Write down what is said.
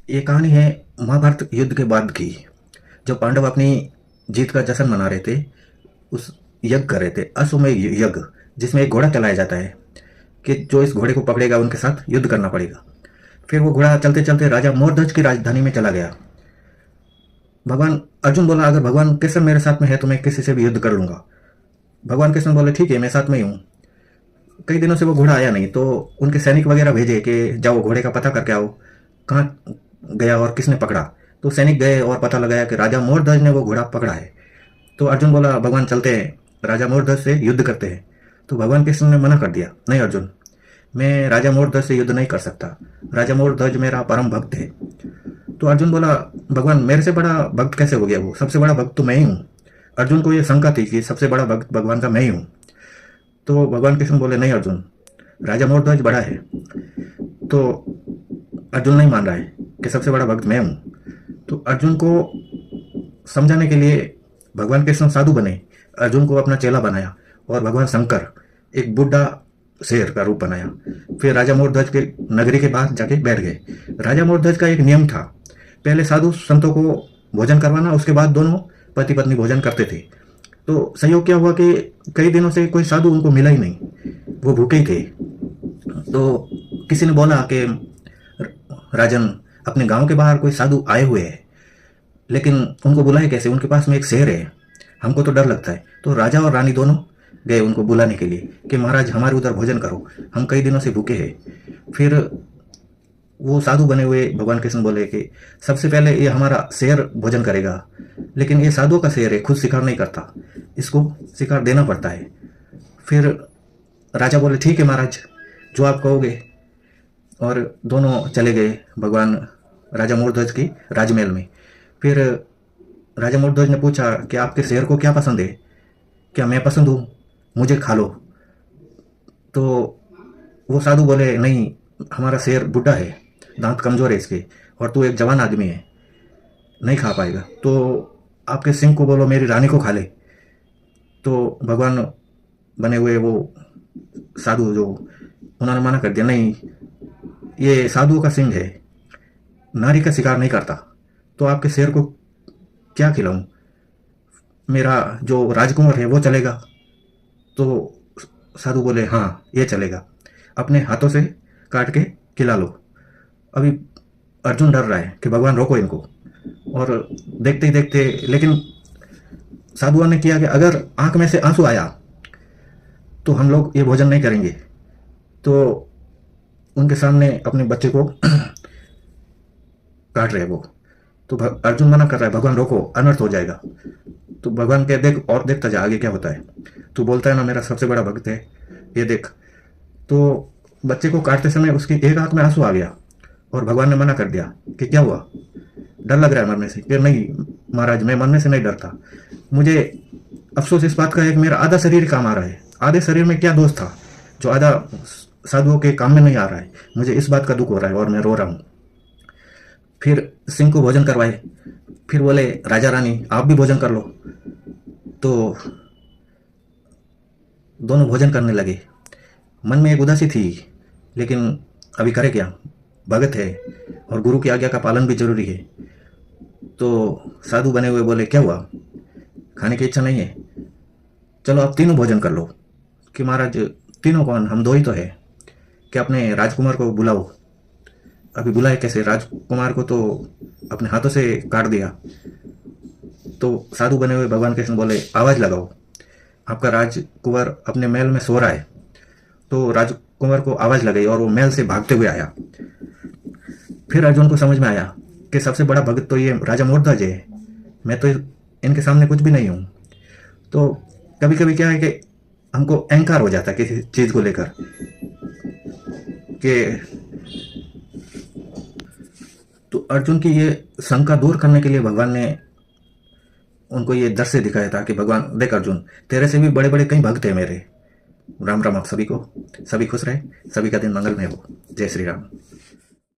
ये कहानी है महाभारत युद्ध के बाद की। जब पांडव अपनी जीत का जश्न मना रहे थे, उस यज्ञ कर रहे थे, अश्वमेध यज्ञ, जिसमें एक घोड़ा चलाया जाता है कि जो इस घोड़े को पकड़ेगा उनके साथ युद्ध करना पड़ेगा। फिर वो घोड़ा चलते चलते राजा मोरध्वज की राजधानी में चला गया। भगवान अर्जुन बोला, अगर भगवान कृष्ण मेरे साथ में है तो मैं किसी से भी युद्ध कर लूंगा। भगवान कृष्ण बोले, ठीक है, मैं साथ में ही हूँ। कई दिनों से वो घोड़ा आया नहीं, तो उनके सैनिक वगैरह भेजे कि जाओ घोड़े का पता करके आओ, कहाँ गया और किसने पकड़ा। तो सैनिक गए और पता लगाया कि राजा मोरध्वज ने वो घोड़ा पकड़ा है। तो अर्जुन बोला, भगवान चलते हैं, राजा मोरध्वज से युद्ध करते हैं। तो भगवान कृष्ण ने मना कर दिया, नहीं अर्जुन, मैं राजा मोरध्वज से युद्ध नहीं कर सकता। राजा मोरध्वज मेरा परम भक्त है। तो अर्जुन बोला, भगवान मेरे से बड़ा भक्त कैसे हो गया? वो सबसे बड़ा भक्त तो मैं ही हूँ। अर्जुन को ये शंका थी कि सबसे बड़ा भक्त भगवान का मैं ही हूँ। तो भगवान कृष्ण बोले, नहीं अर्जुन, राजा मोरध्वज बड़ा है। तो अर्जुन नहीं मान रहा है कि सबसे बड़ा भक्त मैं हूँ। तो अर्जुन को समझाने के लिए भगवान कृष्ण साधु बने, अर्जुन को अपना चेला बनाया, और भगवान शंकर एक बुढ़ा शेर का रूप बनाया। फिर राजा मोरध्वज के नगरी के बाहर जाके बैठ गए। राजा मोरध्वज का एक नियम था, पहले साधु संतों को भोजन करवाना, उसके बाद दोनों पति पत्नी भोजन करते थे। तो संयोग क्या हुआ कि कई दिनों से कोई साधु उनको मिला ही नहीं, वो भूखे ही थे। तो किसी ने बोला कि राजन, अपने गांव के बाहर कोई साधु आए हुए हैं, लेकिन उनको बुलाए कैसे? उनके पास में एक शेर है, हमको तो डर लगता है। तो राजा और रानी दोनों गए उनको बुलाने के लिए कि महाराज हमारे उधर भोजन करो, हम कई दिनों से भूखे हैं। फिर वो साधु बने हुए भगवान कृष्ण बोले कि सबसे पहले ये हमारा शेर भोजन करेगा, लेकिन ये साधुओं का शेर है, खुद शिकार नहीं करता, इसको शिकार देना पड़ता है। फिर राजा बोले, ठीक है महाराज, जो आप कहोगे। और दोनों चले गए भगवान राजा मोरध्वज की राजमहल में। फिर राजा मोरध्वज ने पूछा कि आपके शेर को क्या पसंद है? क्या मैं पसंद हूँ? मुझे खा लो। तो वो साधु बोले, नहीं, हमारा शेर बुढ़ा है, दांत कमजोर है इसके, और तू एक जवान आदमी है, नहीं खा पाएगा। तो आपके सिंह को बोलो मेरी रानी को खा ले। तो भगवान बने हुए वो साधु जो, उन्होंने मना कर दिया, नहीं, ये साधुओं का सिंह है, नारी का शिकार नहीं करता, तो आपके शेर को क्या खिलाऊं? मेरा जो राजकुमार है वो चलेगा? तो साधु बोले, हाँ ये चलेगा, अपने हाथों से काट के खिला लो। अभी अर्जुन डर रहा है कि भगवान रोको इनको, और देखते ही देखते, लेकिन साधुओं ने किया कि अगर आंख में से आंसू आया तो हम लोग ये भोजन नहीं करेंगे। तो उनके सामने अपने बच्चे को काट रहे वो। तो अर्जुन मना कर रहा है, भगवान रोको, अनर्थ हो जाएगा। तो भगवान कह, देख और देखता जा आगे क्या होता है। तो बोलता है ना, मेरा सबसे बड़ा भक्त है, ये देख। तो बच्चे को काटते समय उसकी एक आंख में आंसू आ गया, और भगवान ने मना कर दिया कि क्या हुआ, डर लग रहा है मरने से? कि नहीं महाराज, मैं मरने से नहीं डरता, मुझे अफसोस इस बात का है कि मेरा आधा शरीर काम आ रहा है। आधे शरीर में क्या दोष था जो आधा साधुओं के काम में नहीं आ रहा है? मुझे इस बात का दुख हो रहा है और मैं रो रहा हूँ। फिर सिंह को भोजन करवाए। फिर बोले, राजा रानी आप भी भोजन कर लो। तो दोनों भोजन करने लगे। मन में एक उदासी थी, लेकिन अभी करे क्या, भगत है और गुरु की आज्ञा का पालन भी जरूरी है। तो साधु बने हुए बोले, क्या हुआ, खाने की इच्छा नहीं है? चलो आप तीनों भोजन कर लो। कि महाराज तीनों कौन, हम दो ही तो है। कि अपने राजकुमार को बुलाओ। अभी बुलाए कैसे? राजकुमार को तो अपने हाथों से काट दिया। तो साधु बने हुए भगवान कृष्ण बोले, आवाज लगाओ, आपका राजकुमार अपने महल में सो रहा है। तो राजकुमार को आवाज लगाई और वो महल से भागते हुए आया। फिर अर्जुन को समझ में आया कि सबसे बड़ा भक्त तो ये राजा मोरध्वज है, मैं तो इनके सामने कुछ भी नहीं हूं। तो कभी कभी क्या है कि हमको अहंकार हो जाता है किसी चीज को लेकर, कि तो अर्जुन की ये शंका दूर करने के लिए भगवान ने उनको ये दृश्य दिखाया था कि भगवान देख अर्जुन, तेरे से भी बड़े बड़े कई भक्त है मेरे। राम राम आप सभी को, सभी खुश रहे, सभी का दिन मंगलमय हो। जय श्री राम।